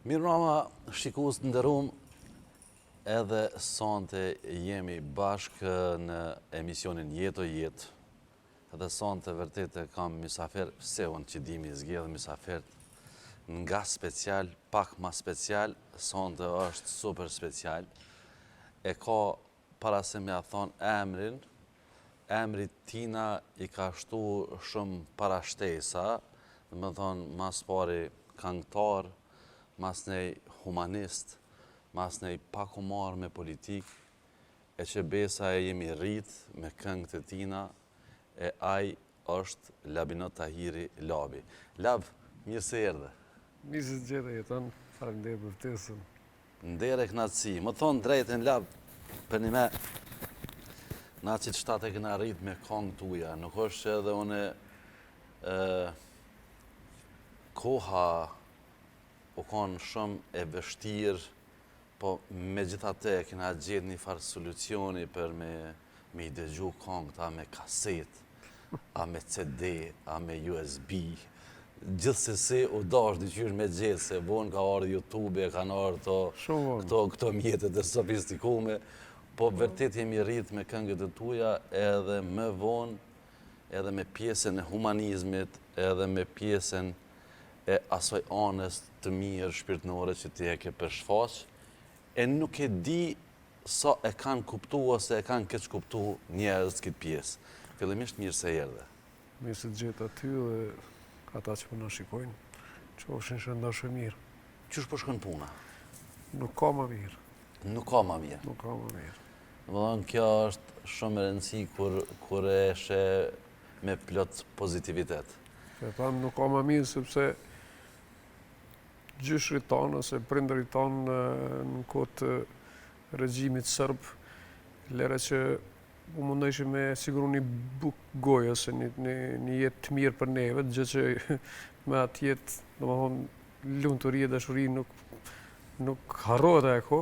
Mirëmbrëma, shikues të nderuar, edhe sonte jemi bashkë në emisionin Jetë o Jetë. Edhe sonte vërtet e kam mysafir, pse unë që dimi zgjedh mysafir nga special, pak ma special, sonte është super special. E ka para se me a thonë emrin, emri tina i ka shtu shumë parashtesa, dhe me thonë mas pari këngëtar, mas nej humanist, mas nej pak u marrë me politik, e që besa e jemi rrit me këngët e tina, e aj është Labinot Tahiri Labi. Lab, mirë se erdhe. Mirë se gjithë e jeton, faleminderit për ftesën. Ndere knatësi. Më thonë drejtën, Lab, për një me, na që të shtatë e këna rrit me këngë tuja, nuk është që edhe une koha u konë shumë e vështirë, po me gjithate e kena gjithë një farë solucioni për me i dëgju këngët, a me kaset, a me CD, a me USB. Gjithsesi u dash dyqyr me gjithë, se vonë ka ardhë YouTube, e kanë ardhë këto mjetët e sofistikume, po vërtet jemi rritë me këngët e tuja edhe më vonë, edhe me pjesën e humanizmit, edhe me pjesën e asoj anës të mirë shpirtnore që ti e ke përshfaq, e nuk e di sa e kanë kuptu ose e kanë keq kuptu njerëz këtë pjesë. Fillimisht mirë se erdhe. Mirë se gjithë aty dhe ata që më në shikojnë, që oshin shëndashë mirë. Qysh po shkon puna? Nuk ka më mirë. Nuk ka më mirë. Nuk ka më mirë. Më thonë, kjo është shumë e rëndësi kur e she me plot pozitivitet. E thamë nuk ka më mirë sepse gjyshrit tonë ose prindërit tonë në kohë regjimit sërb, lere që u mundojshë me siguru një bukë gojë ose një jetë të mirë për neve, gjë që me atë jetë, do më thonë, lumturi e dashuri nuk harrohet e ko,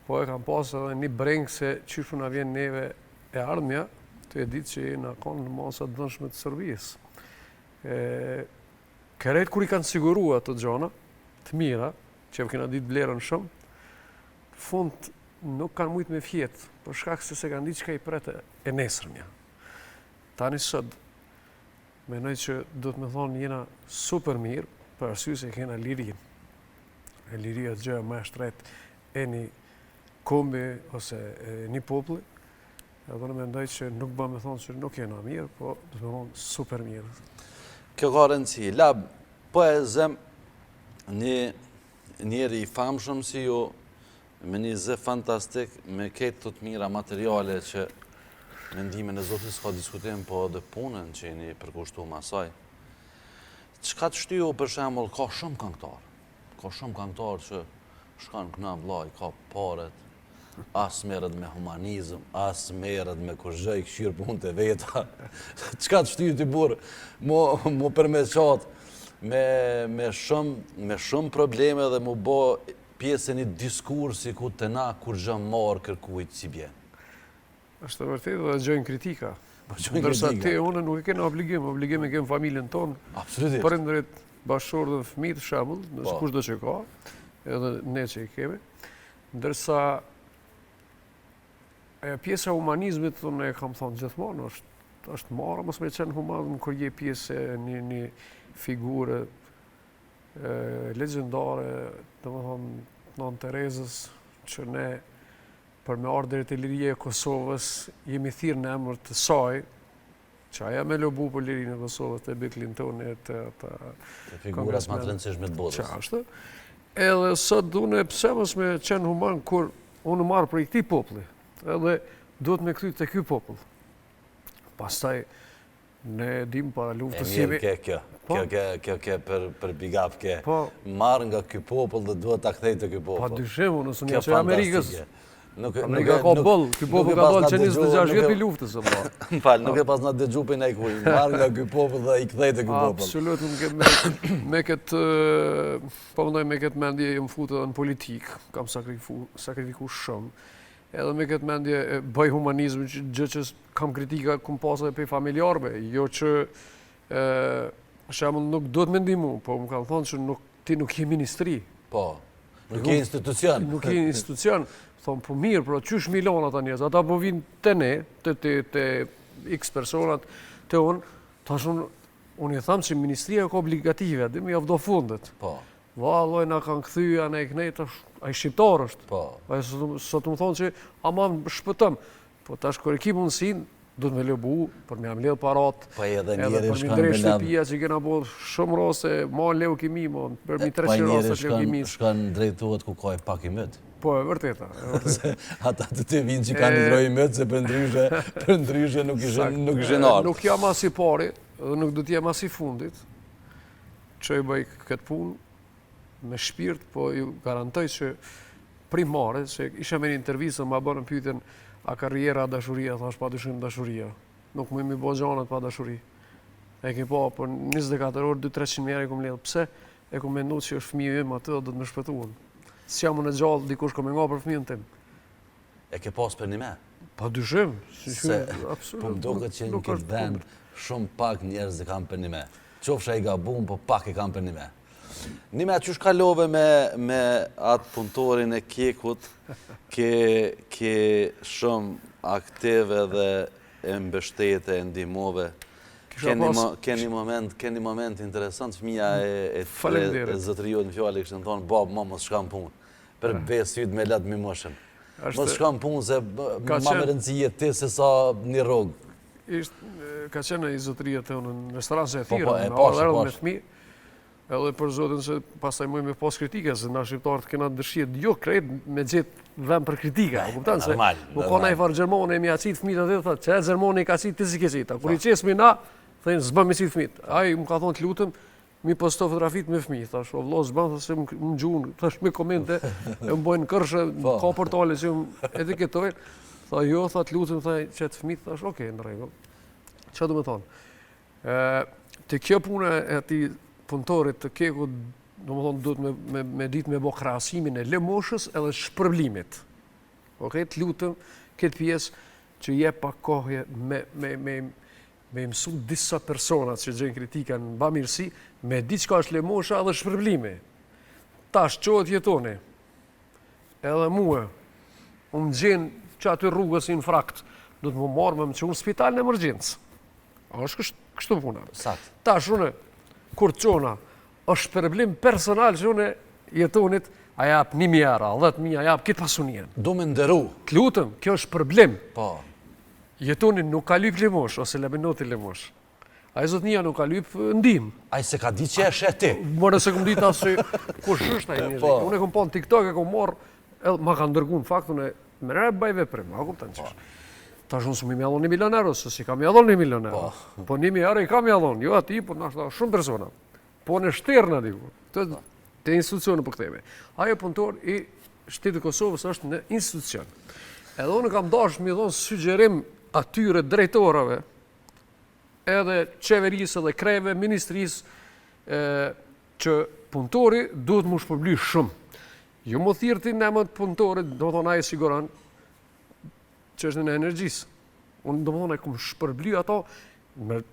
po e kam pasë edhe një brengë se qysh na vjen neve e ardhmja, të e ditë që na kanë në masat dënshme të Serbisë. Kërejt kur i kanë siguru ato gjona, të mira, që e kena ditë vlerën shumë, fund nuk kanë mujtë me fjetë, për shkak se kanë ditë që ka i prete e nesërmja. Tani sot, menoj që do të me thonë jena super mirë, për arsye se kena lirin. E liria të gjëja më e shtret e një kombi ose një populli, edhe në mendoj që nuk ba me thonë që nuk jena mirë, po do të me thonë super mirë. Kjo ka rëndësi. Lab, po e zem njeri i famshëm si ju, me një zë fantastik, me ketë të të mira materiale që mendimin e Zotit s'ka diskutim, po dhe punën që jeni përkushtu masaj. Qka të shtyu, për shembull, ka shumë këngëtar që shkan këna vllai, ka paret, as merret me humanizëm, as merret me kurzhej këshirë punë të veta. Qka të shtyju ti burë, mu përmeqat me shumë probleme dhe mu bo pjesën i diskursi ku të na kur gjë marë kërkujt si bjen. Është të vërtet dhe gjojnë kritika. Ndërsa te une nuk e kena obligim e kemë familjen tonë. Absolutisht. Prindërit bashkëshorë dhe fëmijët shembull, nëse kushdo që ka, edhe ne që i kemi. Ndërsa pjesa e humanizmit, unë e kam thonë gjithmonë, është marrë, mos me qenë humanizm kur je pjesë e një figure legjendare, domethënë Nën Terezës, që ne për me ardhërit e liria e Kosovës jemi thirrë në emër të saj, që aja me lobu për lirinë e Kosovës të Bill Clintonit, të figurat më të rëndësishme të botës. Qashtë. Edhe sot unë pse mos me qenë human kur unë marr për këtij populli, edhe duhet me kthy te ky popull. Pastaj ne dim para luftës jemi kjo për big up ke marrë nga ky popull dhe duhet ta kthej te ky popull. Pa dyshim, nëse unë që Amerikës. Nuk ka boll, ky popull ka dalë që 26 vjet i luftës apo. M'fal, nuk e pas na dëgju për ai kur marrë nga ky popull dhe i kthej te ky popull. Absolut, me këtë po mendoj me këtë mendje jam futur në politikë, kam sakrifikuar shumë. Edhe me këtë mendje bëj humanizëm, gjë që kam kritika kum pasur edhe pe familjarëve, jo që shembull nuk duhet me ndihmu, po më kanë thonë që ti nuk je ministri. Po, nuk je institucion. Nuk je institucion. Thonë, po mirë, pro, qysh milona ta njerëz, ata po vinë të ne, të x personat, të unë, tash unë i thamë që ministria ka obligative, dhe mi javdo fundet. Po. Valloj, na kanë këthyja, na i knejt, a i shqiptar është. Po. A i sot më thonë që, ama shpëtëm. Po tash kër e ki mundësin, do të me lëbu, për me amledh parat, Po edhe për njeri mi shkan ndrej me shtëpia që kena bo shumë rase, ma leukemi, për mi 300 rase leukemis. shkan drejtuat ku ka e pak i mëtë. Po, e vërteta. Ata të të vinë që kanë hidroj i mëtë, se për ndryshe nuk ishen ardhë. Nuk jam as i pari, dhe nuk do t'jem as i fundit, që i bëj këtë punë me shpirt, po ju garantoj që primare, që isha me një intervjisë, ma bërë në pyetjen, a karriera, a dashuria, thash pa dyshim dashuria. Nuk më mi bo gjanat pa dashuri. E ke po, për 24 orë, 200-300 mjerë e kom ledhë. Pse? E kom mendu që është fëmijë im atë, do të më shpëtuan. Si jam unë e gjallë, dikush kom e nga për fëmijën tim. E ke pas për një me? Pa dyshim. Po më duket që në këtë vend shumë pak njerëz e kam për një me. Qofsha i gabun, po pak i kam për një me. Një me qysh kalove me atë punëtorin e Kekut, ke shumë aktive dhe e mbështete, e ndihmove. Keni moment interesant, fëmija e zëtëriot në fjallë, kështë në thonë, babë, ma mos shkam punë, për besyt me latë mi moshën. Mos shkam punë, se ma më rëndësi jetë ti se sa një rogë. Ka qenë i zëtëriot e unë në restoran se e thira, me fëmi, edhe për zotin se pastaj mëj me pas kritike, se na shqiptarët kena dëshirë, jo krejt me gjithë vend për kritika, kuptan se nuk ka na i farë Gjermoni, mi a qitë fëmit atë, thë, që e Gjermoni ka qitë, ti si ke qitë, kur i qesmi na, thëjnë, zbëm me qitë fëmit. Ai më ka thonë të lutëm, mi posto fotografit me fëmijë, thash, o vlo, zbëm, thë se më gjunë, thash me komente, e më bojnë kërshë, ka portale që më etiketojnë, tha jo, tha të lutëm, tha që të fëmit, thash, okej, në rregull. Që du me thonë? Të kjo punë e ati punëtorit të Keku, do më thonë, duhet me ditë me bo krahasimin e lëmoshës edhe shpërblimit. Okej, të lutëm këtë pjesë që je pak kohje me mësu disa personat që gjenë kritika në bamirësi, me ditë qka është lëmosha edhe shpërblimi. Tash, qohet jetoni, edhe muë, unë gjenë që aty rrugës i në frakt, do të më marrë me më që unë spital në emergjencë. A është kështu puna. Tash, unë, kur qona, është shpërblim personal që unë jetonit, a jap 1.000 euro, 10.000, a jap kitë pasunien. Do me ndëru. Të lutëm, kjo është shpërblim. Po. Jetonin nuk ka lyp limosh, ose lebenoti limosh. A i zotnia nuk ka lyp ndim. A i se ka di që e sheti. Mërë se këm dita se, kush është a i njëri. Unë e këm po në TikTok, e këm morë, ma ka ndërgu në faktën e, me nërë baj veprim, a kuptan qështë. Ta shumë së mi mjallon 1 milion euro, se si ka mjallon 1 milion euro. Po 1.000 euro i ka mjallon, jo ati, po nashta shumë persona. Po në shterë në diku, të institucionë për këteme. Ajo punëtor i Shtetit Kosovës është në institucion. Edhe unë kam dashur mi dhonë sugjerim atyre drejtorave, edhe qeverisë edhe kreve, ministrisë, që punëtori duhet më shpërbly shumë. Jo më thirti në emët punëtorit, do më thonë aje siguran, që është në energjisë. Unë do më thonë e këmë shpërbly ato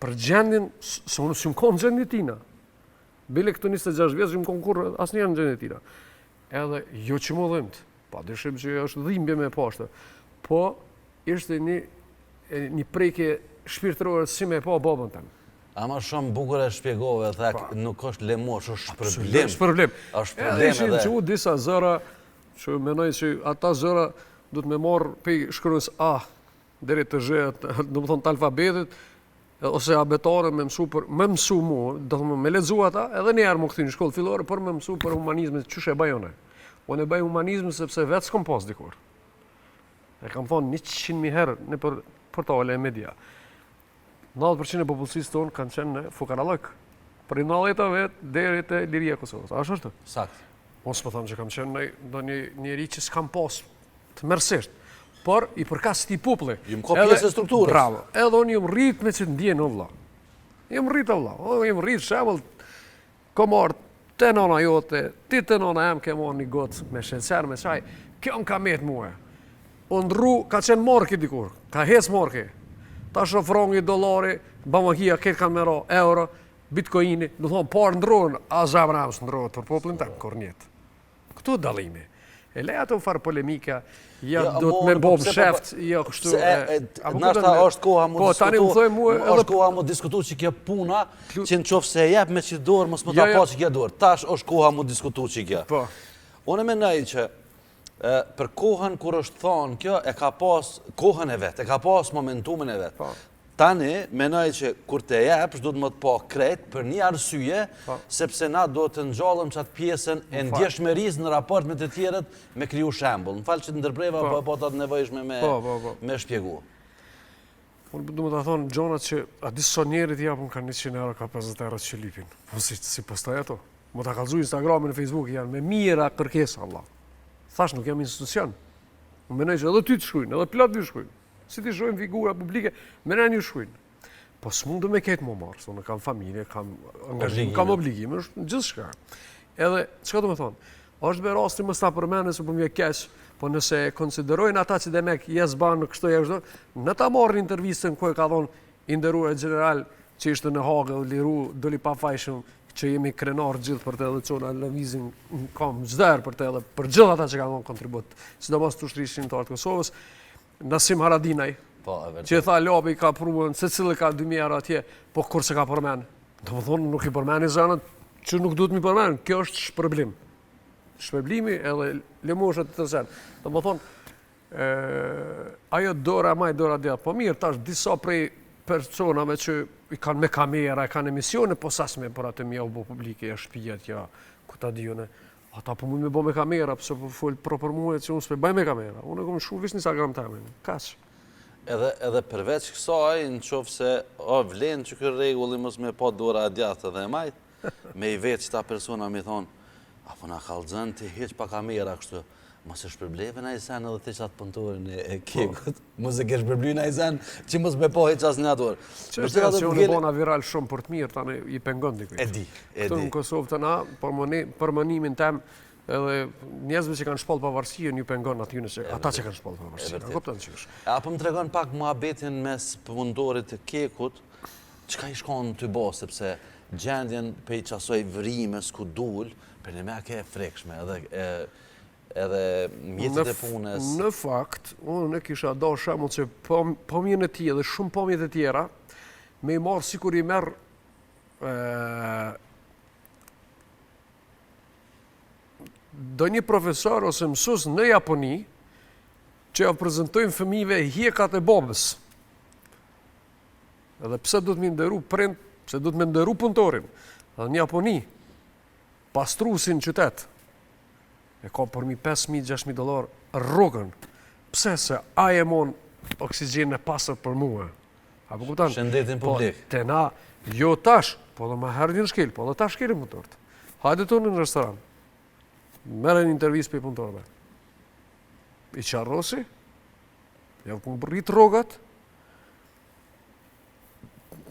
për gjendin, se unë s'jum konë gjendin tina. Bile këtu 26 vjetë, s'jum konë kur asë njerë në gjendin tina. Edhe jo që më dhëmët, pa dëshim që është dhimbje me pashtë, po ishte një prejke shpirtërore si me pa babën tëmë. Ama shumë bukur e shpjegove, thak, nuk është lemosh, është shpërblim. Shpërblim. është problem edhe. Ishin që u disa zëra, që menoj që ata zëra du të me marë pej shkërës A, deri të zhët, do më thonë të alfabetit, ose abetare me mësu mu, do të me ledzu ata, edhe njerë më këthi në shkollë fillore, për me mësu për humanizmet, qështë e bajone. Unë e baj humanizmet sepse vetë s'kom pas dikur. E kam thonë 100.000 herë në për portale e media. 90% e popullsisë tonë kanë qenë në fukarallëk. Për i 90 vetë deri të liria Kosovës. A është? Sakt. Unë s'po thamë që kam qenë në njëri që s'kam pas të mërësisht. Por i përkas ti populli. Jum ka pjesë e strukturës. Bravo. Edhe unë jam rrit me që të ndjenë o vlla. Jam rrit o vlla. Jam rrit shembull ka marrë te nona jote, ti te nona jam ke marrë një gotë me sheqer me çaj. Kjo më ka met mua. Unë rru ka qenë marki dikur. Ka hec marki. Tash ofroni dollari, bamakia këtë kanë mero, euro, bitcoini, do thonë parë ndrohen, a zemra së ndrohet për popullin tëmë, kur njetë. Këtu dallimi. E le ato farë polemika, ja do të me bom sheft, jo kështu. Nashta është koha mu Po tani më thoj mua është koha mu diskutu që kjo puna, që në qofë se jep me që dorë, mos më ta pa që kjo dorë. Tash është koha mu diskutu që kjo. Po. Unë mendoj që për kohën kur është thonë kjo, e ka pas kohën e vetë, e ka pas momentumin e vetë. Tani, menoj që kur të jepsh, do të më të po krejt për një arsye, sepse na do të ngjallëm qatë pjesën e ndjeshmëris në raport me të tjerët me kriju shembull. Në falë që të ndërbreva, po të atë nevojshme me shpjegu. Unë du më të thonë, gjonat që a disë so njerit japën ka 100 euro, ka 50 euro që lipin. Po si postaj ato. Më të kalzu Instagramin e Facebook, janë me mira kërkesa, Allah. Thash, nuk jam institucion. Unë menoj që edhe ty të shkujnë, edhe plot ty shkujnë. Si ti shojmë figura publike, me në një shkujnë. Po s'mundu me ketë më marë, se unë kam familje, kam angazhim, kam obligime, është në gjithë shka. Edhe, çka do me thonë, është be rasti më sta përmene, se po mje keq, po nëse konsiderojnë ata që dhe mek jes banë në kështu e kështu, në ta marrë intervistën ku e ka thonë inderuar general që ishte në Hagë, liru, doli pa fajshëm, që jemi krenar gjithë për të edhe qona lëvizin kam gjder për të edhe për gjithë ata që ka thonë kontribut, sidomos të ushtrishin të artë Kosovës. Nasim Haradinaj, që e tha Labi ka pruën, se cilë ka 2000 euro atje, po kur se ka përmen. Do më thonë, nuk i përmeni zanët që nuk duhet mi përmen, kjo është shpërblim. Shpërblimi edhe lemoshet të sen. Do më thonë, ajo dora maj, dora dhja, po mirë, tash disa prej personave që i kanë me kamera, i kanë emisione, po sasme për atë mja u bo publike, ja shpijet, ja, ku ta dijone. Ata po mund me bo me kamera, pëse po folë për mua që unë s'pe baj me kamera. Unë e kom shu vish një Instagram të amin. Kaç. Edhe përveç kësaj, në qofë se vlenë që kërë regulli mos me po dora djatë dhe majtë, me i vetë që ta persona mi thonë, apo na kalëzën të heq pa kamera kështu, mos e shpërbleve na i sen edhe të qatë pëntorin e kekut, mos e ke shpërblu na i sen që mos me po heq as një atur. Që është që unë bona viral shumë për të mirë, tani i pengon dikuj. E di. Këtu në Kosovë të na, përmënimin tem, edhe njerëzve që kanë shpallë pavarësien, ju pengon atyune që ata që kanë shpallë pavarësien. A kupton ç'është? Apo më tregon pak muhabetin mes punëtorit të kekut, çka i shkon ty bo, sepse gjendjen pe i qasoj vërimes ku dul, për një me ake e frekshme, edhe mjetet e punës. Në fakt, unë e kisha do shembull që pomjen e tij dhe shumë pomjet e tjera, me i marë sikur i merë do një profesor ose mësus në Japoni që ja prezentojnë fëmijëve hjekat e bobës. Edhe pse du të më nderu prind, pse du të më nderu punëtorin. Edhe në Japoni, pastrusin qytet, e ka përmi $5.000-6.000 rrugën. Pse se a e mon oksigjen e pasër për mua. Apo kupton? Shëndetin publik. Po, te na, jo tash, po dhe ma herë një shkel, po dhe tash shkelim punëtorët. Hajde të në restoran. Mere një intervjis për i punëtorëve. I qarrosi, ja ku rrit rrogat,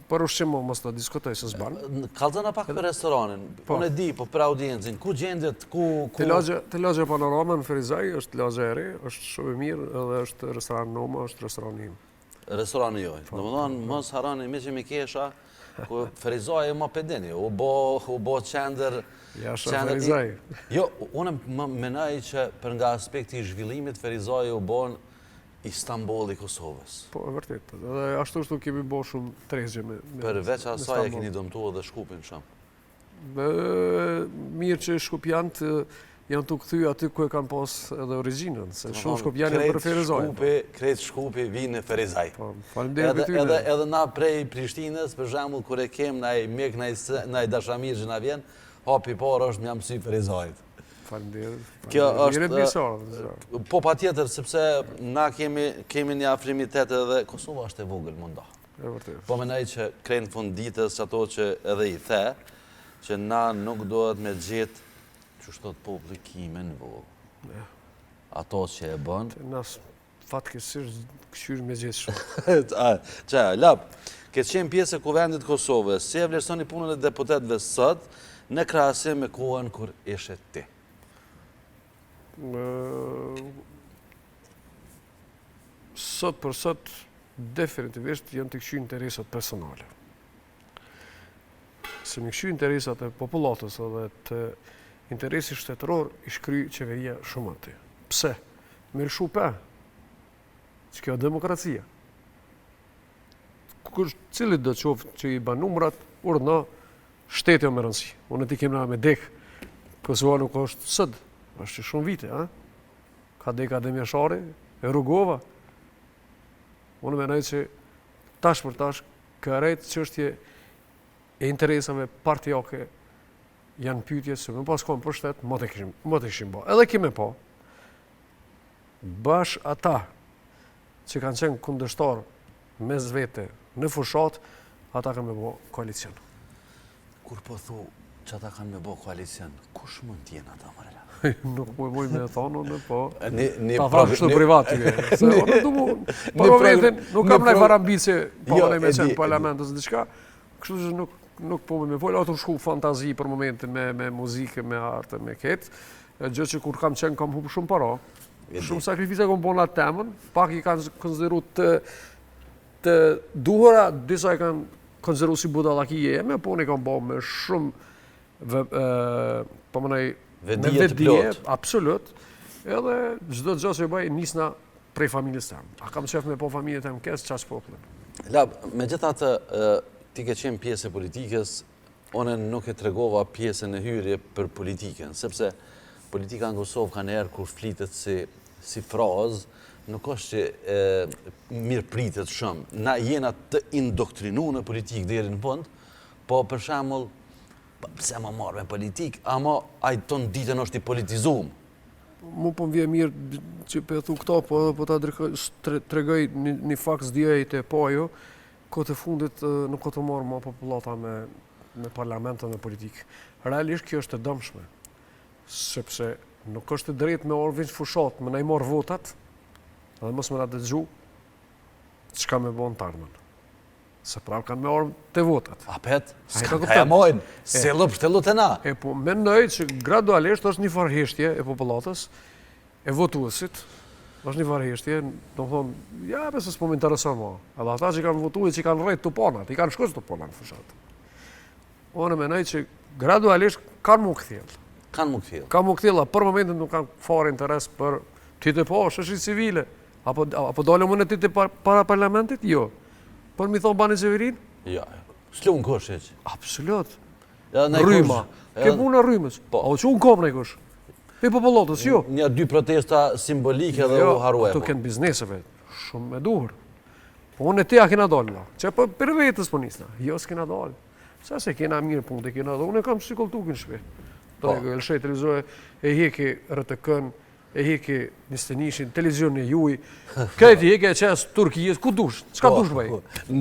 për ushqimo mos të diskutoj se s'banë. Kalzana pak për restoranin, unë e di, po për audiencin, ku gjendjet, ku... Të lagje Panorama në Ferizaj, është lagje e re, është shumë e mirë, edhe është restoran Noma, është restoran im. Restorani joj. Në më thonë, mos harani me që mi kesha, ku Ferizaj e ma pedeni, u bo qender... Ja shë Ferizaj. Jo, unë më menaj që për nga aspekti i zhvillimit, Ferizaj u bon Istanbul i Kosovës. Po, e vërtet. Dhe ashtu shtu kemi bo shumë trezgje me përveç asaj e keni dëmtu edhe Shkupin shumë. Mirë që Shkupiant janë të këthy aty ku e kanë pas edhe originën, se shumë Shkupian janë për Ferizaj. Krejt Shkupi vinë në Ferizaj. Faleminderit për ty. Edhe na prej Prishtinës, për shembull, kur e kem na i mek, na i dashamir që na vjen, hapi parë është më jam sy Ferizajt. Kjo është, po pa tjetër, sepse na kemi një afrimitet edhe Kosova është e vogël munda. Po menaj që krejnë fund ditës që ato që edhe i the, që na nuk dohet me gjithë që shtot publikimin vogël. Ato që e bënë. Nas fatkesisht këshyrë me gjithë shumë. Qa, lap, këtë qenë pjesë e Kuvendit Kosovës, si e vlerësoni punën e deputetëve sot në krahasim me kohën kur ishe ti? Sot për sot, definitivisht janë të këshy interesat personale. Se më këshy interesat e populatës edhe të interesi shtetëror i shkry qeveria shumë aty. Pse? Me lëshu pe, që kjo demokracia. Cili do të qoftë që i ban numrat, urdhëno, shteti o me rëndësi. Unë ti kemna me dek, Kosova nuk është sëd, është shumë vite, a? Ka deka dhe mjashari, e Rugova. Unë menoj që tash për tash, kërejt çështje e interesave partijake janë pyetje se më pas kohën për shtet, më të kishim bo. Edhe kime po, bash ata që kanë qenë kundërshtar mes vete në fushat, ata kanë me bo koalicion. Kur po thu që ata kanë me bo koalicion, kush mund t'jenë ata, Marela? Nuk po e moj me thonë, në po. Ta thash kështu privat tyve. Se unë du mu, për momentin, nuk kam nëjë farë ambicie, po më me qenë parlamentës në diçka, kështu që nuk po me folë, ato shku fantazi për momentin me muzike, me artë, me ketë, gjë që kur kam qenë kam hupë shumë para, shumë sakrifise kom po në atë temën, pak i kanë konsideru të duhura, disa i kanë konsideru si budallaki jeme, po në i kam bo me shumë, po më nëjë, me vedije, absolut, edhe çdo gjë që bëj nisna prej familjes tem. A kam qef me po familje tem kes, qas popullin. Lab, me gjitha të ti ke qenë pjesë e politikës, one nuk e tregova pjesën e hyrje për politikën, sepse politika në Kosovë ka njerë kur flitet si frazë, nuk është që mirë pritet shumë. Na jena të indoktrinu në politikë deri në fund, po për shembull pse më marrë me politikë, ama ajë tonë ditën është i politizumë. Mu po më vje mirë që për thu këto, po ta tregoj një fakt s'djej të pajo, kote fundit nuk ko të marrë ma populata me parlamentën dhe politikë. Realisht kjo është e dëmshme, sepse nuk është e drejt me orë vinç fushat, me na i marrë votat, edhe mos me na dëgju, çka me bon të ardhmen. Se prapë kanë me orë të votat. Apet, s'ka ja mojnë, se lëp shtelu të na. E po, mendoj që gradualisht është një farheshtje e popullatës, e votuesit, është një farheshtje, do më thonë, ja, se s'po më intereson ma. Edhe ata që kanë votuar, që kanë rrejt të ponat, i kanë shkos të ponat në fushat. Unë mendoj që gradualisht kanë mu këthjel. Kanë mu këthjel. Kanë mu këthjel, për momentin nuk kanë fare interes për ty të po, shëshit civile. Apo dole më në ty të para parlamentit? Jo. Por mi thonë bani qeverin? Ja, s'lu në kush eq. Absolut. Rryma. Ke punë rrymës. A o që unë kom në i kush? Pe popullatës, jo. Një dy protesta simbolike dhe u harue. Ato kënë bizneseve, shumë me duhur. Po unë e te a kena dalë, që për vetës po nisna. Jo s'kena dalë. Sa se kena mirë punë të kena dalë. Unë e kam shikoltukën shpe. Do e lëshej televizore, e heki rëtëkën, e heki Nistenishin, televizion e juj, këti heki e qesë Turkijës, ku dush? Qka dush bëj?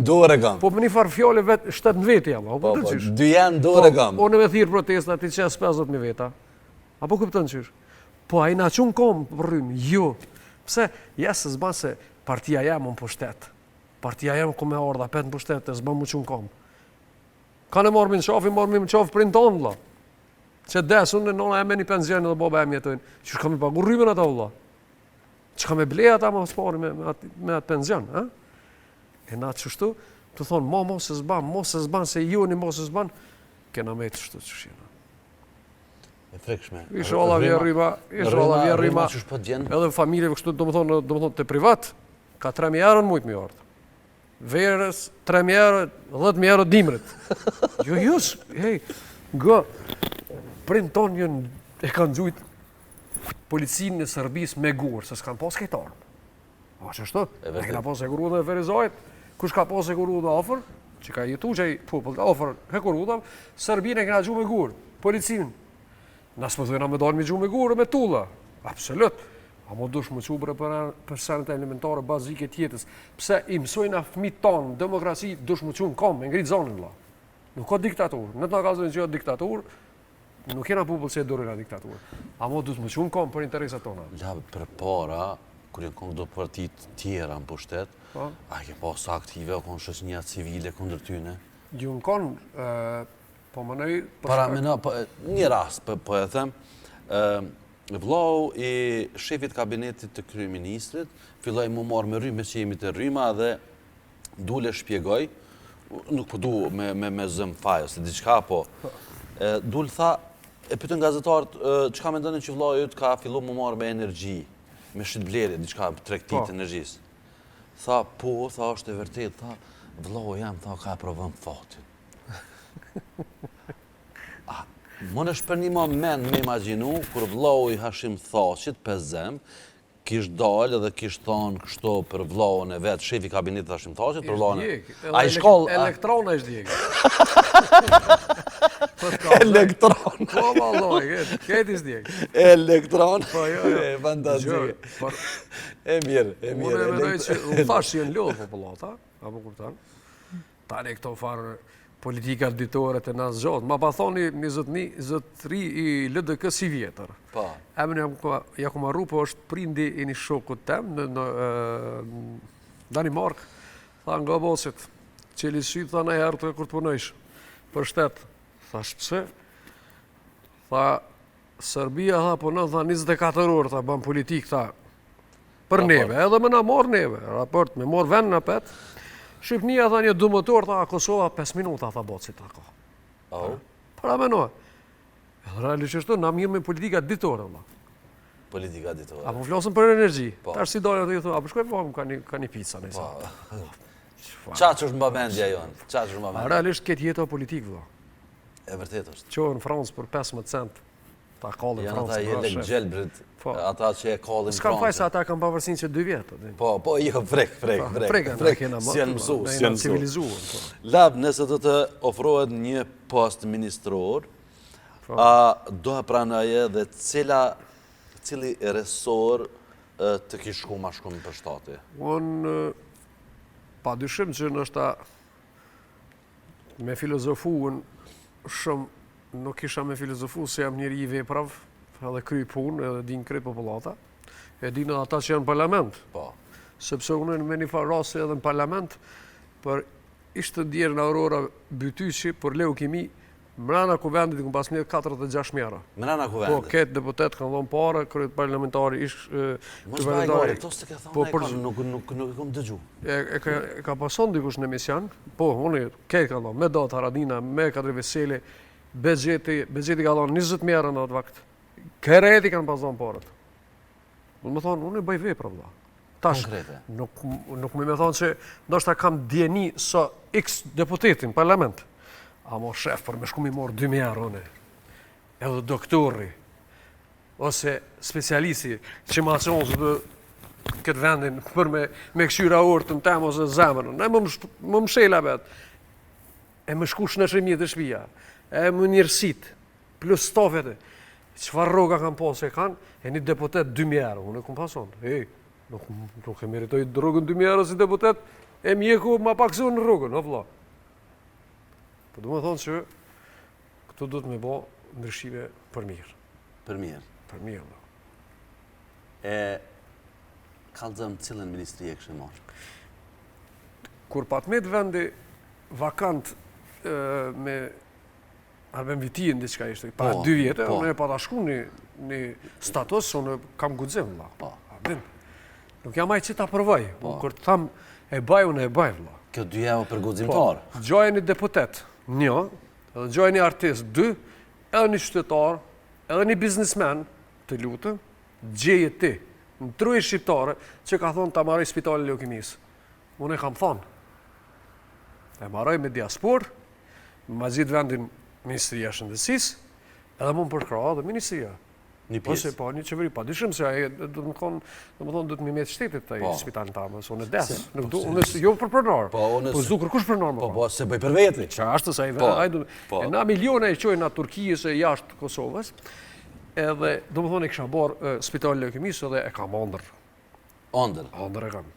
Ndore kam. Po me një farë fjole vetë, 7 vete jam, apo të qysh? Dy janë ndore kam. Po në me thirë protesta, ti qesë 50.000 veta. Apo këpëtën qysh? Po a i na qunë kom për rrymë, jo. Pse, jesë zban se partia jam unë për shtet. Partia jam ku me ardha, petë në për shtet, e zban mu qunë kom. Ka në marrë me në qafi, marrë me në qafi për në tonë, la. Që desë, unë nëna e me një penzion dhe baba e më jetojnë. Që ka me pagu rrymen ata, valla? Që ka me blej ata më spari me atë penzion, ha? E na qështu, të thonë, mos e zban, se ju një mos e zban, kena me të shtu që shina. E frekshme. Isha alla vje rryma, edhe familjeve kështu, do më thonë, të privat, ka 3.000 euro në mujtë mi ardhë. Verës, 3.000 euro, 10.000 euro dimrit. Jo, hej, prind tonë e kanë gjujt policinë në Serbis me gurë, se s'kanë pas këtë armë. A që shto? E këna pas e guru dhe Ferizajt, kush ka pas e guru dhe ofër, që ka jetu që i popull të ofër e guru dhe, Serbinë e këna gju me gurë, policinë. Nësë më dhujna me dalë me gju me gurë, me tulla. Absolut. A mo dush më qubre për senet elementare bazike tjetës. Pse i mësojna fëmit tonë, demokraci, dush më qunë kom, me ngritë zonën, la. Nuk ka diktatur. Në të nga kazën që diktatur, nuk kena popull që e dorë nga diktaturë. A mo du të më qunë kom për interesat tona. Labë për para, kër jenë konë do partit tjera në pushtet, a ke pas aktive o konë shësnja civile kundër tyne? Ju në konë, po më nëj... Një rast, po e them, vlau i shefit kabinetit të kryeministrit, filloj mu marrë me rrymë, që jemi të rryma dhe dule shpjegoj, nuk po du me zëm fajë, ose diqka, po, dule tha, E pyetën gazetarët, çka mendoni që vllai yt ka filluar më marrë me energji, me shitblerje, diçka tregti të energjisë. Tha, po, tha, është e vërtet, tha, vllau jam, tha, ka provën fatin. Më në shper një moment me imaginu, kur vllau i Hashim Thaqit, Pezem, kish dalë dhe kish thonë kështu për vllaun e vetë, shefi kabinetit Hashim Thaqit, për vllaun e... A i shkoll... Elektrona është djegë. Elektron. Po, valloj, këtë is djegë. Elektron. Po, jo. E fantastike. E mirë, e mirë. Unë e mendoj që unë thash që jenë lodhë popullata, apo kupton? Tani këto farë politika ditore të nas gjatë. Ma pa thoni një zotëri i LDK si vjetër. Po. Emën ja ku marru, po është prindi i një shokut tem në Danimark. Tha nga bosit, qeli sytë tha në herë të kur të punojsh për shtetë. Thash pse? Tha, Serbia tha punon, tha 24 orë, tha ban politik, tha, për neve, edhe me na morë neve, raport, me morë vend në petë. Shqipnia tha një dëmëtor, tha Kosova 5 minuta, tha bocit, tha ko. Para menoa. Realisht na mirë me politika ditore, valla. Politika ditore. Apo flasëm për energji. Tash si dalë atë i thonë, apo shkoj po ka një pica nëse. Çaç është mbavendja jonë. Çaç është mbavendja. Realisht këtë jetë politikë, valla. E vërtet është. Qohë në Francë për 15 cent. Ta kallën Janë ata Francë. jelek gjelbrit, ata që e kallin Francë. S'kam fajsa ata kanë pavarësinë që 2 vjetë. Po, jo, frek. Si janë mësu, si janë civilizuar. Lab, nëse do të ofrohet një post ministror, a do e pranoje dhe cili resor të kish shku ma shku për shtati? Unë, pa dyshim që nështë me filozofuën shumë nuk isha me filozofu se jam njëri i veprav, edhe kry punë, edhe din kry populata, e din edhe ata që janë në parlament. Po. Sepse unë me një farë rase edhe në parlament, për ishte djerë në Aurora Bytyshi për leukemi, mrena kuvendit ku pas mjetë 46 mjera. Mrena kuvendit? Po, këtë deputet kanë dhonë pare, kryet parlamentari ishë... Mos bajgore, këto s'te ke thonë, nuk kom dëgju. E ka pason dikush në emission, po, unë këtë kanë dhonë, me Datë Haradina, me Kadri Veseli, Bezeti ka dhonë 20 mjera në atë vakt. Këreti kanë pas dhonë parët. Unë më thonë, unë e bëj vepra, vla. Tash, nuk me thonë që ndoshta kam djeni sa x deputetin parlament. A mo shef, për me shku mi morë 2 mjerë, une. Edhe doktori, ose specialisti, që ma qonë së këtë vendin për me këshyra orë të në temë ose zemërën. Ne më mshela vetë. E më shkush në shëmjet e shpia. E më njërësit, plus stafet e. Qëfar roga kanë pasë e kanë, e një deputet 2 mjerë. Unë e këmë pason. Nuk e meritoj rogën 2 mjerë si deputet, e mjeku ma pak zonë në rogën, o vla. Po du me thonë që këtu du të me bo ndryshime për mirë. Për mirë? Për mirë, vla. E kalëzëm cilën ministri e kështë marë? Kur patmet vendi vakant me Arben Vitin, diçka ishte, pa 2 vjetë, unë e pa ta shku një status, unë kam gudzim, vla. Nuk jam ajë që ta përvaj, kur të tham e baj, unë e baj, vla. Kjo 2 javë për gudzimtar? Gjoj një deputet, 1, edhe gjoj një artist, 2, edhe një qytetar, edhe një biznismen, të lutë, gjeje ti, në truje shqiptare, që ka thonë ta marroj spitalin leukemisë. Unë e kam thonë. E marroj me diaspor, ma gjitë vendin Ministria Shëndetësisë, edhe mund përkra dhe Ministria. Një pjesë? Ose pa një qeveri, pa dyshim se aje, do të thonë, do të me shtetit të spitalin tamë, se unë e desë. Unë jo për pronar, po zdu kërkush pronar më. Po, se bëj për veti. Qa ashtë se aje, e na miliona e qojnë atë Turkijës e jashtë Kosovës, edhe, do më thonë, e kësha borë spitalin leukemisë edhe e kam ondër. Ondër? Ondër e kam.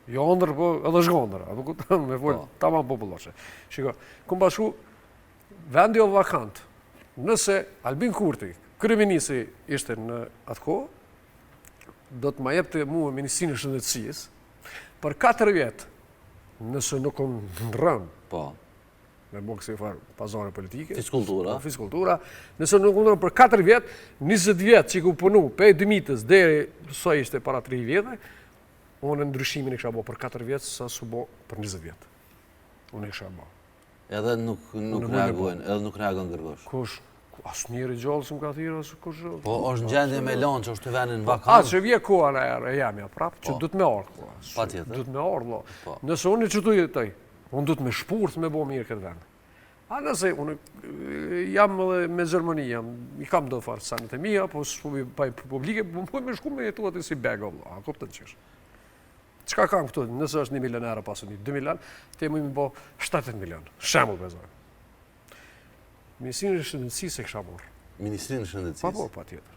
Jo ondër, po edhe shgondër, apo ku me folë, tamam popullashe. Shiko, kum bashku, vendi o vakant, nëse Albin Kurti, kryeministri ishte në atë kohë, do të ma jepte mua Ministrinë e Shëndetësisë, për 4 vjetë, nëse nuk unë në rëmë, me bo kësi farë pazare politike, fiskultura, nëse nuk unë në rëmë për 4 vjetë, 20 vjetë që ku punu, pej dëmitës, deri sa ishte para 3 vjetë, unë ndryshimin e kësha bo për 4 vjetë, sa su bo për 20 vjetë. Unë e kësha bo. Edhe nuk reagojnë, edhe nuk reagojnë kërkosh? Asë njëri gjallë së më ka thirë, asë kush... Po, është në gjendje me lanë që është të venin në A, vakanë. që vje koha në erë, e jam ja prapë, që du të me arë koha. Pa tjetër. Du të me arë, lo. Po. Nëse unë që tu jetoj, unë du të me shpurth me bo mirë këtë vend. A nëse, unë jam edhe me Gjermani, i kam do farë sanet e mija, po pa i publike, po me shku me jetu atë si bega, a kuptën qësh. Qka kam këtu, nëse është 1 milion euro pasu 2 milion, te mu i bo 70 milion, shemull bezoj. Ministrinë e Shëndetësisë e kësha morë. Ministrinë e Shëndetësisë? Pa po, pa tjetër.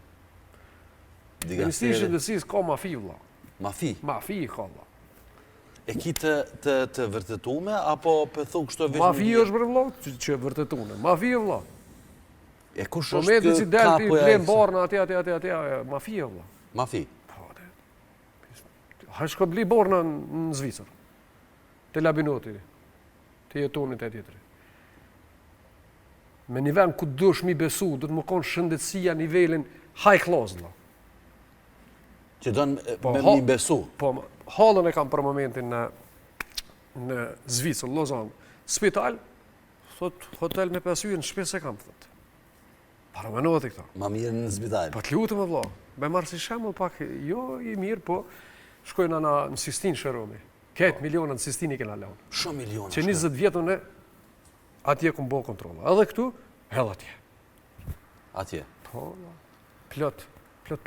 Dikasteri... Ministrinë e Shëndetësisë ka mafi, vla. Mafi? Mafi i ka, vla. E ki të vërtetume, apo pëthu kështu e veç... Mafi është bre, vla, që vërtetune. Mafi e, vla. E kush Po është me si del ti kapo e... blem barna atje, mafi e, vla. Mafi? Po, atë. Ha shko bli barna në Zvicër. Te labinoti, te jetonit e tjetëri. Me një vend ku dush mi besu, du të më konë shëndetësia nivelin high class, vla. Që donë me mi besu? Po, halën e kam për momentin në Zvicër, Lozan. Spital, thot, hotel me 5 yje në shpes e kam, thot. Para me nëvët i këta. Ma mirë në zbital? Po të lutë me vla. Me marë si shemull pak, jo i mirë, po shkojnë në Sistin Shëromi. Ketë milionat në Sistin i kena leon. Shumë milionat. Që 20 vjetën e atje ku më bo kontrola. Edhe këtu, edhe atje. Atje? Po, plot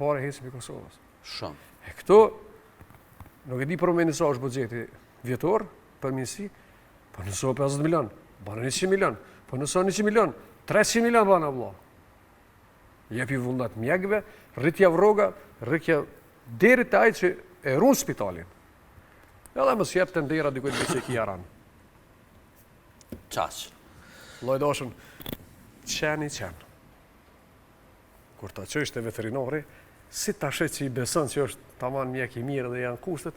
pare hesim i Kosovës. Shumë. E këtu, nuk e di për me njësa është buxheti vjetor, për minësi, po nëso 50 milion, bana 100 milion, po nëso 100 milion, 300 milion bana vla. Jepi vullnat mjekve, rritja vroga, rritja deri të ajtë që e runë spitalin. Edhe mësë jep të ndera dikujt me që e ki jaran. Qaq. Lojdashën, qeni. Kur ta që është e veterinari, si ta shet që i beson që është taman mjek i mirë dhe janë kushtet,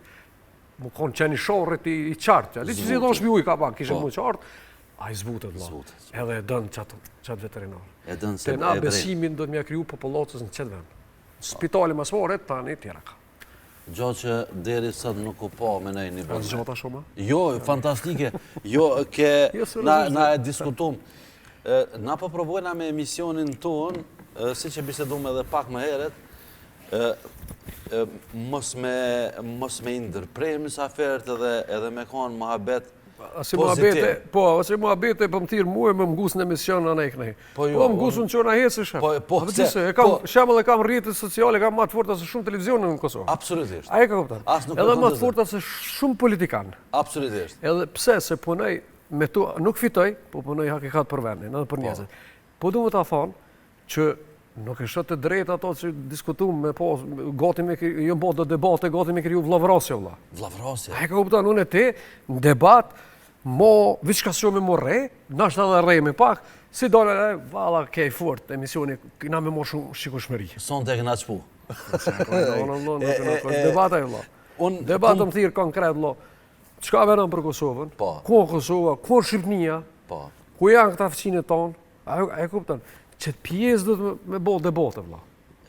më konë qeni shorët i qartë. Ali që si do shbi uj ka pak, kishë mu qartë, a i zbutet, la. Edhe e dënë qatë veterinar. E dënë se e na besimin do të mja kriju popullatës në qëtë vend. Spitali masvaret, tani tjera ka. Gjo që deri sot nuk u po me nëjë një Po të gjota shumë? Jo, fantastike. Jo, na e diskutum. Na po provojna me emisionin tonë, si që bisedum edhe pak më heret, mos me indërprej misafert edhe me konë muhabet pozitiv. Po, ose muhabete për më tirë muë me më gusë në emision në nejkënej. Po, më gusë në që në hecë shë. Po, shemë dhe kam rritët sociale, kam matë forta se shumë televizionë në Kosovë. Absolutisht. A e ka kuptan? Edhe matë forta se shumë politikanë. Absolutisht. Edhe pse se punoj me tu, nuk fitoj, po punoj hakikat për vendin, edhe për njëzit. Po du më ta thonë që nuk e shëtë të drejt ato që diskutum me po, gati me jo bo do debate, gati me kriju vlavrasja, vla. Vlavrasja? A e ka kuptan, unë e te, në debat, viçka që me mo re, nashtë edhe re me pak, si dole, vala kej fort, emisioni, kina me mo shumë shikushmëri. Son të e këna qpu. Debata e, vla. Debata më thirë konkret, vla. Qka venëm për Kosovën? Ku Kosova? Ku Shqipnia? Ku janë këta fëqinët tonë? A e kuptan? Që të pjesë do të me bo debate, vla.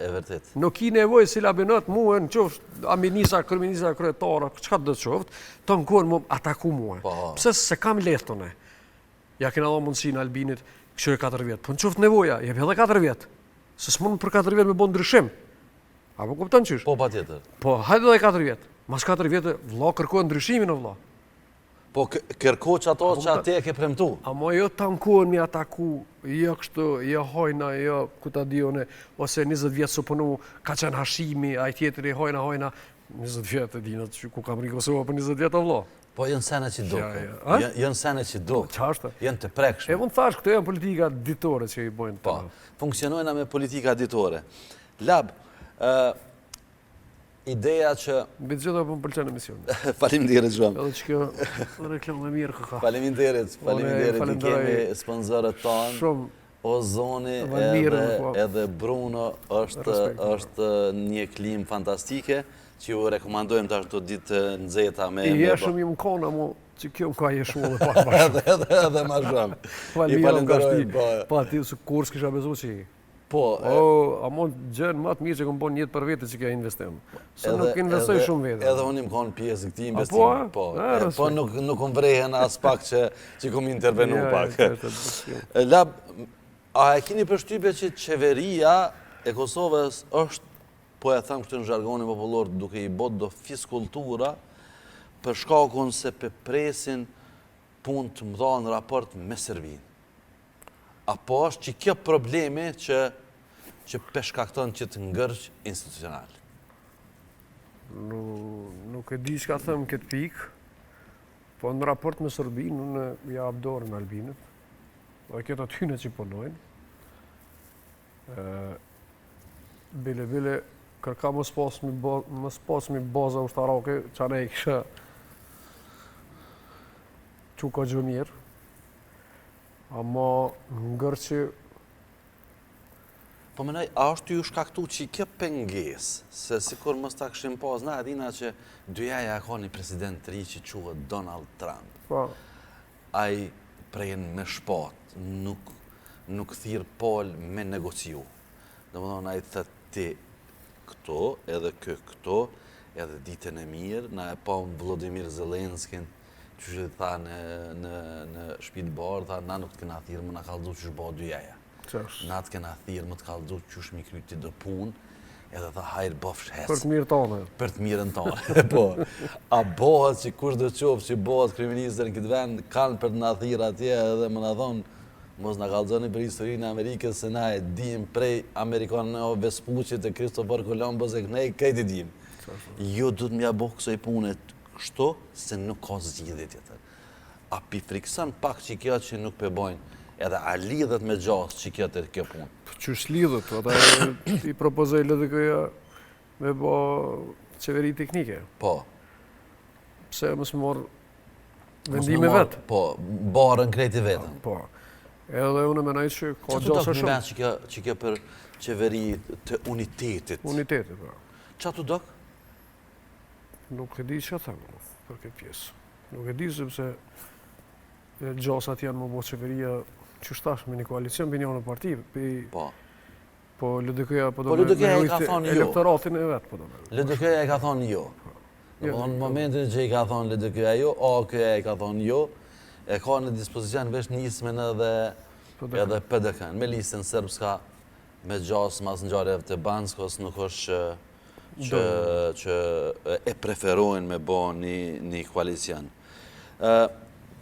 E vërtet. Nuk ki nevoj si labinat muë në qoftë aminisa, kërminisa, kryetara, qëka të qoftë, të në kohën më ataku muë. Pse se kam letë të ne. Ja kena do mundësi në Albinit, kështu e 4 vjetë. Po në qoftë nevoja, jep edhe 4 vjetë. Se s'mund për 4 vjetë me bo ndryshim. Apo kuptan qysh? Po, pa tjetër. Po, hajde edhe 4 vjetë. Mas 4 vjetë, vla kërkojnë ndryshimin o vla. Po kërko që ato që ati e ke premtu? Amo jo të ankohen mi ataku, jo kështu, jo hojna, jo ku ta dione, ose 20 vjetë së punu, ka qenë hashimi, a i tjetëri hojna, 20 vjetë e dinat që ku kam rinë Kosova për 20 vjetë vlo. Po jënë sene që do, jënë sene që do, jënë të prekshme. E mund thash, këto janë politika ditore që i bojnë të. Po, funksionojna me politika ditore. Lab, ideja që... Bitë gjitha për më pëlqenë emisionë. Faleminderit shumë. Edhe që kjo reklamë e mirë këka. Faleminderit, i kemi sponsorët tonë. Shumë. Ozoni edhe Bruno është një klim fantastike që ju rekomandojmë të ashtu ditë nëzeta me... I jeshëm i më kona mu që kjo më ka jeshu edhe pak ma shumë. Edhe ma shumë. I falenderojmë. Pa ti së kurs kisha bezu që i... Po, a mund gjënë matë mirë që këmë bon njëtë për vete që kja investim. Se nuk investoj shumë vete. Edhe unë im konë pjesë këti investim. Po nuk më vrehen as pak që këmë intervenu pak. Lab, A e keni përshtypje që qeveria e Kosovës është, po e them këtë në zhargonin popullor, duke i bot do fiskultura për shkakun se presin punë të mëdha në raport me Serbinë? Apo është që kjo problemi që shkakton që të ngërç institucional? Nuk e di çka them këtë pikë, po në raport me Serbinë unë ja jap dorën Albinit. Dhe këto të hynë që punojnë. Bile kërka më spasmi baza ushtarake, që ne i kësha që ka gjë mirë. Ama ngërë që... Po menaj, a është ju shkaktu që kjo penges, se sikur mos ta këshim pas, na edhina që dyjaja ka një president të ri që quhet Donald Trump. Po. Ai prejen me shpat, nuk thirë pol me negociu. Dhe më thonë, ai thët ti këto, edhe këto, edhe ditën e mirë, na e pa Vladimir Zelenskin, që që tha në shtëpinë bardh, tha, na nuk të kena thirë, më na kallëzu që shbo dyjaja. Na të kena thirë, më të kallëzu që shmi kryti do punë, edhe tha hajrë bofsh hes. Për të mirë tonë. Për të mirën tonë, po. A bohat që kush do qofë që bohat kriministër në këtë vend, kanë për të na thirë atje edhe më na thonë, mos na kallëzoni për historinë e Amerikës, se na e dim prej Amerikanëve Vespucit e Kristofor Kolombos e kënej, këtë i dim. Jo du të mja bëhë kësoj punet kështu, se nuk ka zgjidhje tjetër. A pi frikson pak që kjo që nuk përbojnë, edhe a lidhet me gjasë që kjo të kjo punë? Qysh lidhet, ata i propozoj LDK-ja me bo qeveri teknike. Po. Pse mësë morë vendime vetë. Po, barën krejti vetën. Po. Edhe unë menaj që ka gjasë gjasë shumë. shumë. Që kjo për qeveri të unitetit? Unitetit, po. Qa të dok? Nuk e di që thëmë për këtë pjesë. Nuk e di sepse gjasat janë më bo qeveria që shtash me një koalicion për një në parti. Po. Po LDK-ja po do me rujtë elektoratin e vetë. LDK-ja i ka thonë jo. Në momentin që i ka thonë LDK-ja jo, AK-ja i ka thonë jo, e ka në dispozicion vesh nismen edhe PDK-n. Me listën sërbska, me gjasë mas në gjarëve të Banskos, nuk është që e preferojnë me bo një koalicion.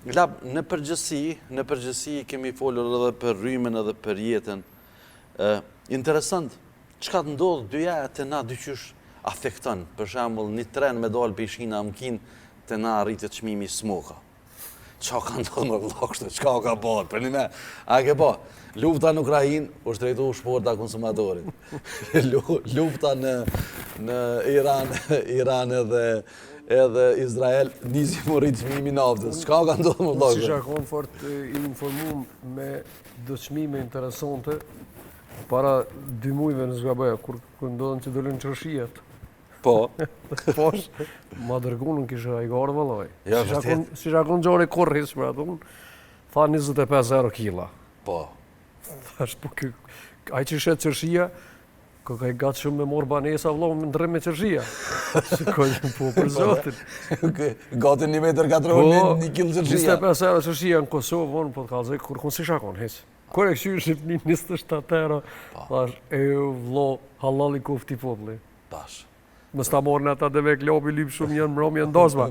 Në përgjësi kemi folur edhe për rrymen edhe për jetën. Interesant, qka të ndodhë dyja të na dyqysh afekton, për shembull një tren me dalë për Shina Mkin të na rritet çmimi smoka. Qa ka ndodhë në vllakshtë, qka ka bërë, për një me, a ke po, lufta në Ukrainë, u shtrejtu shporta konsumatorit. Lufta në Iran edhe Izrael, nisi më rritë çmimi naftës. Qka ka ndodhë në vllakshtë? Si shakon fort i informum me dëçmime interesante, para 2 mujve në zgabeja, kur ndodhen që dëllën qërshijet. Po. Posh, ma dërgunën kisha i garë vëllaj. Ja, vërtet. Si shakon gjore korris, për atun, tha 25 euro kila. Po. Thash, po aj që shetë qërshia, ka i gatë shumë me morë banesa vëllohë me ndërëm me qërshia. Po, për zotin. Gati 1,4 metër, 1 kilo qërshia. 25 euro qërshia në Kosovë, vonë, po të kalzej, kur kënë si shakon, hes. Kër e këshyrë Shqipni 27 euro, thash, vlo, halal i kofti popli. Pash. Mës ta morën ata dhe me klopi lypë shumë janë mërëm janë ndosma.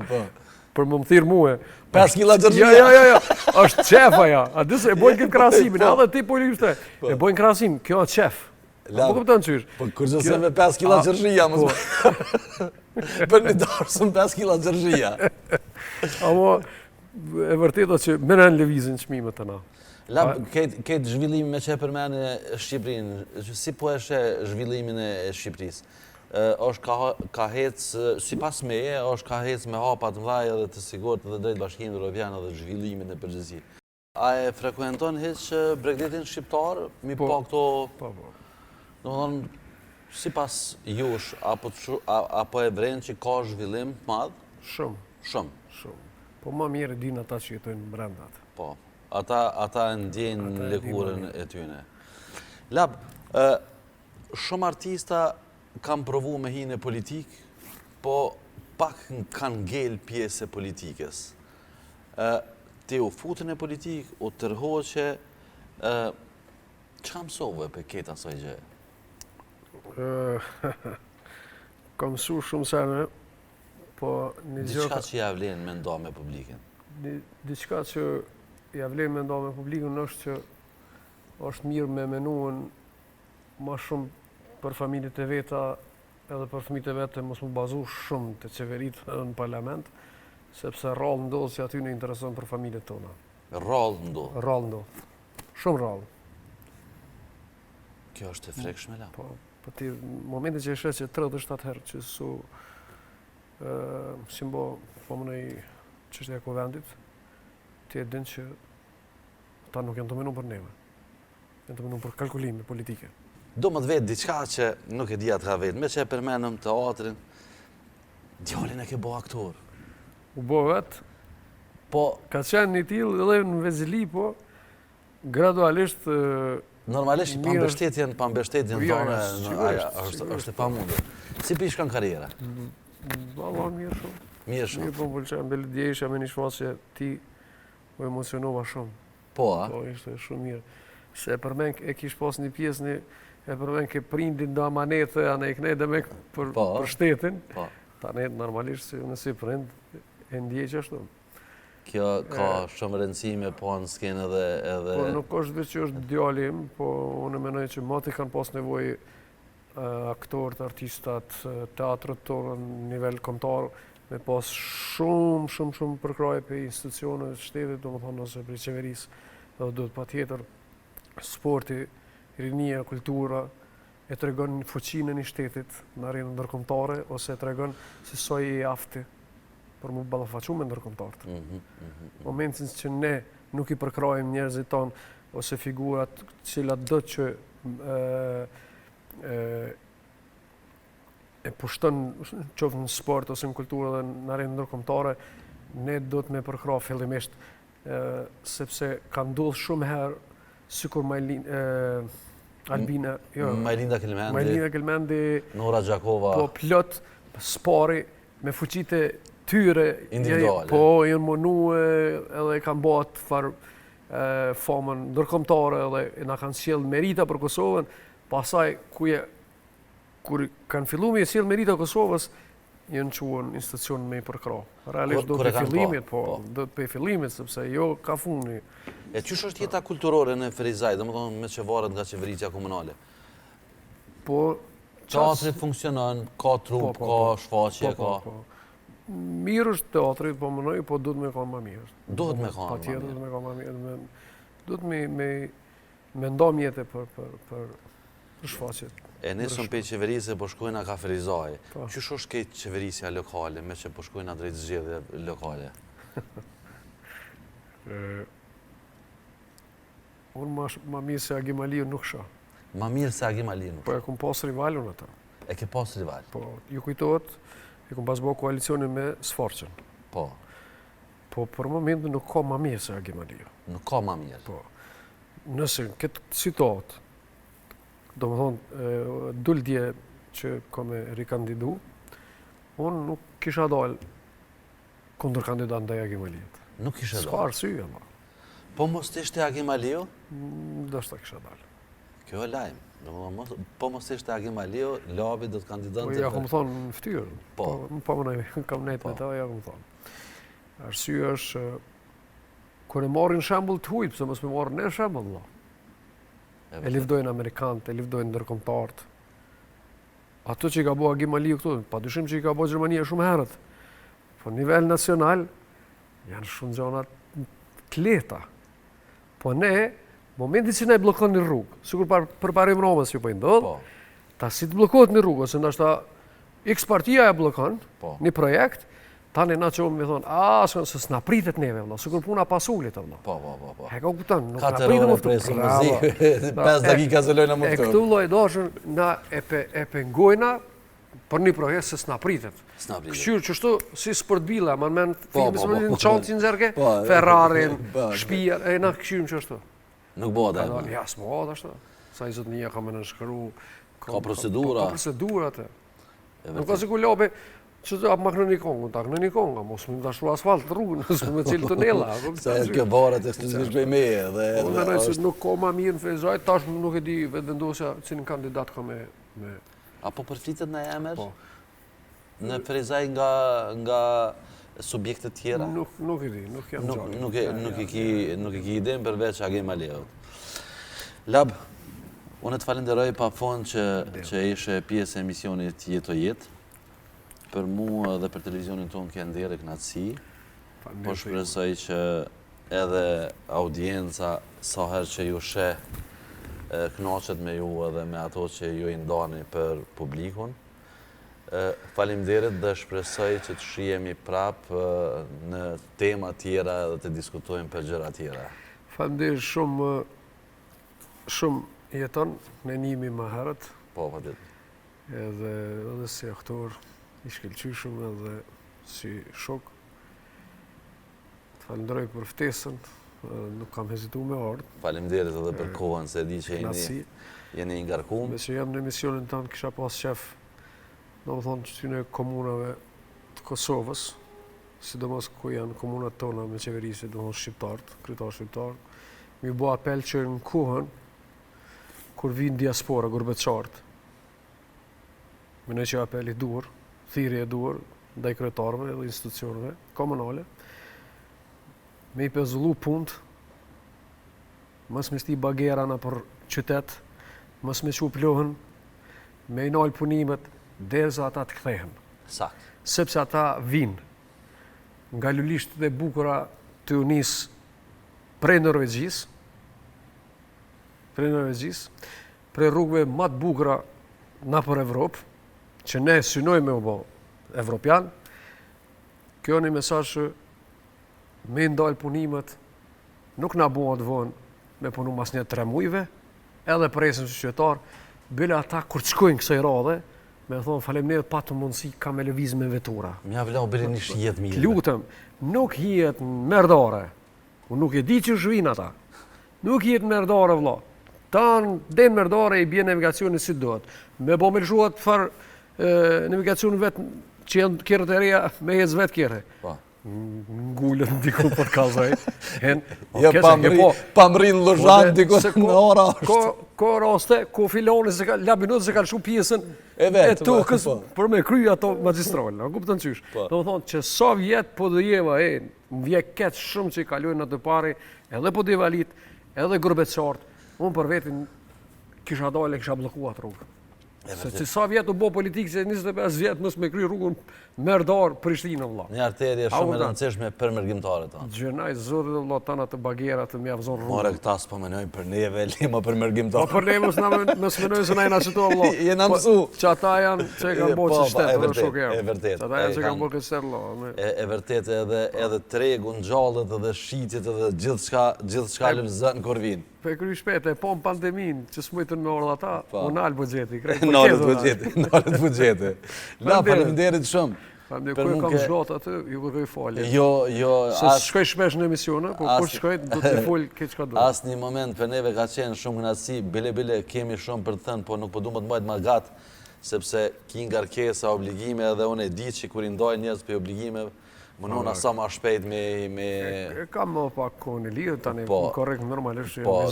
Për më thirë muhe. 5 kila qërshia. Ja, është qefa ja. A disë e bojnë këtë krasimin, edhe ti po lypë shte. E bojnë krasim, kjo është qef. Po këpëtën qysh. Po kërgjëse me 5 kila qërshia, për një darësën 5 kila qërshia. Amo, e vërteta që menen levizin qmimet të na. Lab, këtë zhvillim me që përmene Shqipërinë, si po eshe zhvillimin e Shqipërisë? është ka hecë, si pas meje, është ka hecë me hapat mdhaj edhe të sigurt dhe drejt Bashkimit Evropian edhe zhvillimin e përgjithësi. A e frekuenton hecë Bregdetin shqiptar, mi po këto... Po. Do më thonë, si pas jush, apo e vrenë që ka zhvillim madhë? Shumë. Po ma mirë din ata që jetojnë brendat. Po, ata ndjenë lëkurën e tyne. Lab, shumë artista kam provu me hinë e politik, po pak kanë ngel pjesë e politikës. Ti u futën e politik, u tërhoqe, Çka mësove për këtë asaj gjë? Kam mësu shumë sene, po një gjë... Diçka që ja vlen me nda me publikin? Diçka që ja vlen me nda me publikin është që është mirë me menuën ma shumë për familjet e veta edhe për fëmijët e vetë mos më bazu shumë të qeverit në parlament, sepse rrallë ndodhë që aty në intereson për familjet tona. Rrallë ndodhë? Rrallë ndodhë. Shumë rrallë. Kjo është e frekshme la? Po ti, momentin që e shes që 37 herë që su si mbo po më nëj çështja e kuvendit, ti e din që ta nuk janë të menu për neve. Janë të menu për kalkulime politike. Do më të vetë diçka që nuk e dhja të ka vetë, me që e përmenëm teatrin, djallin e ke bo aktor. U bo vetë, po, ka qenë një tillë edhe në Vezili, po gradualisht... Normalisht pambështetjen tonë është e pamundur. Si për shkon karriera? Allah, mirë shumë. Mirë shumë. Mirë po më pëlqen, beli dje isha me një shfaqje që ti u emocionova shumë. Po, a? Po, ishte shumë mirë. Se e përmen e kish pas një pjesë një, e përmen ke prindin do amanete, anë e knejt dhe me për shtetin. Po. Ta ne normalisht si nësi prind e ndje që ashtu. Kjo ka shumë rëndësime po në skenë edhe... Po nuk është vetë që është djalim, po unë menoj që mati kanë pas nevoj aktorët, artistat, teatrët tonë në nivel kombëtar, me pas shumë përkraje për institucionet të shtetit, do më thonë ose për qeverisë, dhe do të patjetër sporti, rinia, kultura, e të regon fuqinë një shtetit në arenë ndërkombëtare, ose e të regon se sa i afti për mu ballafaqu me ndërkombëtarët. Momentin që ne nuk i përkrajmë njerëzit tonë ose figurat cilat do që e pushton qoftë në sport ose në kulturë dhe në arenë ndërkombëtare, ne do të me përkra fillimisht, sepse ka ndodhur shumë herë sikur Albina, Majlinda Kelmendi, Nora Gjakova, po plot spari me fuqitë tyre individuale. Po, janë mënu edhe kanë bëhat famën ndërkombëtare edhe na kanë sjell merita për Kosovën, pasaj kur kanë fillu me sjell merita Kosovës, janë quen institucion me i përkra. Realisht do të fillimit, do të pe fillimit, sepse jo ka fundi. E qysh është jeta kulturore në Ferizaj, dhe më thonë me që varet nga qeveritja komunale? Po... Teatri funksionon, ka trup, ka shfaqje, ka... Mirë është teatri, po mënoj, po duhet me ka ma mirë. Duhet me ka ma mirë. Patjetër duhet me ka ma mirë. Duhet me nda mjete për shfaqjet. E nesëm pe qeverisë po shkojna ka Ferizaj. Qysh është kejt qeverisja lokale, me që po shkojna drejt zgjedhje lokale? Unë ma mirë se Agim Aliu nuk shoh. Ma mirë se Agim Aliu nuk shoh? Po e kom pas rivalun ata. E ke pas rival? Po, ju kujtohet, e kom pas bo koalicionin me Sforqen. Po. Po, për momentin nuk ka ma mirë se Agim Aliu. Nuk ka ma mirë? Po. Nëse në këtë situatë, do më thonë, duldje që ka me rikandidu, unë nuk kisha dalë kundër kandidat ndaj Agim Aliut. Nuk kisha dalë? S'ka arsye, ma. Po mos të ishte Agim Aliu? Do shta kisha dalë. Kjo e lajmë. Po mos të ishte Agim Aliu, labi do të kandidat... Po ja kom thonë në ftyrë. Po. Po më nëjë, kam nejtë me ta, ja kom thonë. Arsye është, kër e marrin shembull të hujtë, pëse mos me marrin ne shembull, la. E livdojnë Amerikanët, e livdojnë ndërkombëtarët. Ato që i ka bo Agim Aliu këtu, pa dyshim që i ka bo Gjermania shumë herët. Po nivel nacional, janë shumë gjonat të leta. Po ne, momenti që ne blokon një rrugë, sikur për parim Romës që po i ndodhë, ta si të blokohet një rrugë, ose ndashta X partia e blokon një projekt, tani na që me thonë, se s'na pritet neve, sikur puna pasullit, vëlla. Po. E ka kupton, nuk na 4 pritet orë më presë mëzi, 5 dakika zëllojna më E këtu lloj dashën, na e pengojna për një projekt se s'na pritet. Këshyrë qështu si sportbilla, ma në men filmi së në qantin zërke, Ferrarin, shpia, e na këshyrëm qështu. Nuk bëhet e? Ja, s'bëhet ashtu. Sa i zotënia ka me nënshkëru. Ka procedura. Ka procedura të. Nuk ka si ku lopi, Që të apë makë në një kongë, takë në një kongë, mos më dashru asfalt rrugën, mos më cilë tunela. Se kjo varet ekskluzivisht prej meje dhe... Unë menoj se nuk ko ma mirë në Frezaj, tash nuk e di vetë vendosja cilin kandidat ka me... Apo përflitet në emër? Po. Në Frezaj nga subjekte tjera? Nuk e di, nuk jam gjallë. Nuk e ki idem përveç Agim Aliut. Lab, unë të falenderoj pa fond që ishe pjesë e emisionit Jeto Jetë. Për mua dhe për televizionin tonë kënë ndjerë e knatësi, po shpresoj që edhe audienca sa herë që ju knaqet me ju edhe me ato që ju i ndani për publikun. Faleminderit dhe shpresoj që të shihemi prapë në tema tjera dhe të diskutojmë për gjëra tjera. Faleminderit shumë jeton, ne njimi më herët. Po, fatit. Edhe si aktor, i shkelqyshëm edhe si shok. Të falenderoj për ftesën, nuk kam hezitu me ardhë. Faleminderit edhe për kohën, se di që jeni ngarkum. Me që jam në emisionin tonë, kisha pas shef, do më thonë që ty në komunave të Kosovës, sidomos ku janë komunat tona me qeverisit, do më thonë shqiptarët, kryetar shqiptarët, mi bo apel që në kohën, kur vinë diaspora, gurbeqartë, menoj që apel i duhur, thirrje e duhur ndaj kryetarëve dhe institucioneve komunale, me i pezullu punët, mos me shti bagera për qytet, mos me qu plohën, me i nalë punimet, derisa ata të kthehen. Sakt. Sepse ata vinë nga lulisht dhe bukura të unis prej Norvegjisë, prej rrugëve më të bukura na për Evropë, që ne synojmë me u bo evropian, kjo një mesazh që me ndalë punimet nuk na buat vonë me punu mas një 3 mujve, edhe presin që qytetar, bile ata kur të shkojnë kësaj radhe, me thonë faleminderit pa të mundësi ka me lëviz me vetura. Mja vlau bile një shijet mirë. Lutëm, nuk hijet merdare, unë nuk e di që shvin ata, nuk hijet merdare vla, tanë den merdare i bje navigacioni si dohet, me bo me lëshuat farë navigacion vetë që janë kjerët e reja, me jetës vetë kjerë. Ngullën diku për të kalzoj. Pa mrinë lëzhan diku në ora është. Ko raste, ko filoni, labinut se ka lëshu pjesën e tukës për me kry ato magistralë. A kuptën qysh. Do më thonë që sa vjetë po dhe jeva më vje ketë shumë që i kalojnë në të pari, edhe po dhe valit, edhe gurbeqartë. Unë për vetin kisha dole, kisha blokuat rrugë. Se që sa vjetë u bo politikë që 25 vjetë mësë me kry rrugën merdar Prishtinë, vla. Një arterje shumë e rëndësishme për mërgjimtare ta. Gjënaj zotit, vla, tana të bagerat të mjavzon rrugën. More këta s'po menojnë për neve, lima për mërgjimtare. Po për neve mësë menojnë se najna që to, vla. Jena mësu. Që ata janë që e kanë bo që shtetë, dhe shok jam. E vërtet. Që ata janë që kanë bo këtë shtetë, vla. E vërtet edhe tregu në gjallët edhe shqitjet edhe gjithë lëvzën kur vinë. Për kry shpete, po në pandemin, që s'mujtën me orë ata, u nalë bugjeti. Nalët bugjeti. La, faleminderit shumë. Kërë kam zhgatë atë, ju kërkoj falje. Jo, se shkoj shpesh në emisione, po kur shkoj, do të folj këtë që ka do. Asë një moment për neve ka qenë shumë knatësi, bile kemi shumë për të thënë, po nuk po du më të mbajt ma gatë, sepse ki ngarkesa, obligime, edhe unë e di që kur i ndoj njërës për obligime, më nëna sa ma shpejt me... Kam më pak kohën e lidhë, tani korrekt normalisht. Po,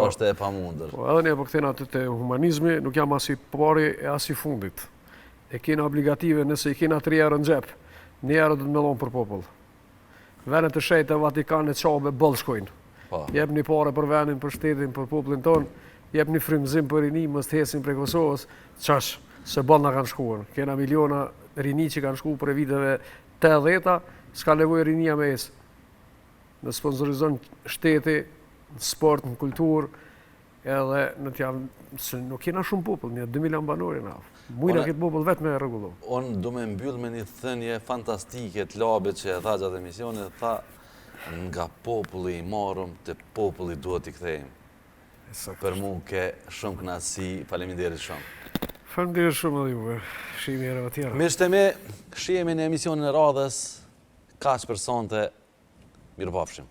është e pa mundër. Edhe një po këthena të humanizmi, nuk jam as i pari e as i fundit. E kena obligative nëse i kena 3 euro në gjep, 1 euro do të melon për popull. Venet të shejtë e Vatikanë e qabe bëllë shkojnë. Jep një pare për venin, për shtetin, për popullin tonë, jep një frymëzim për rini, mës të hesin prej Kosovës, qash, se bëllë nga kanë shkuar. Kena miliona rini që kanë shku për viteve 80, s'ka nevojë rinia me esë. Në sponsorizon shteti, në sport, në kulturë, edhe në t'jam, se nuk kena shumë popull, një 2 milion banori na. Mujna këtë popull vetë me rregullu. Unë du me mbyll me një thënje fantastike të labet që e tha gjatë emisionit, tha nga populli i marrëm të populli duhet i kthejmë. Për mu ke shumë kënaqësi, faleminderit shumë. Faleminderit shumë edhe juve, shihemi herë tjetër. Miqtë mi, shihemi në emisionin e radhës, kaq për sonte, mirupafshim.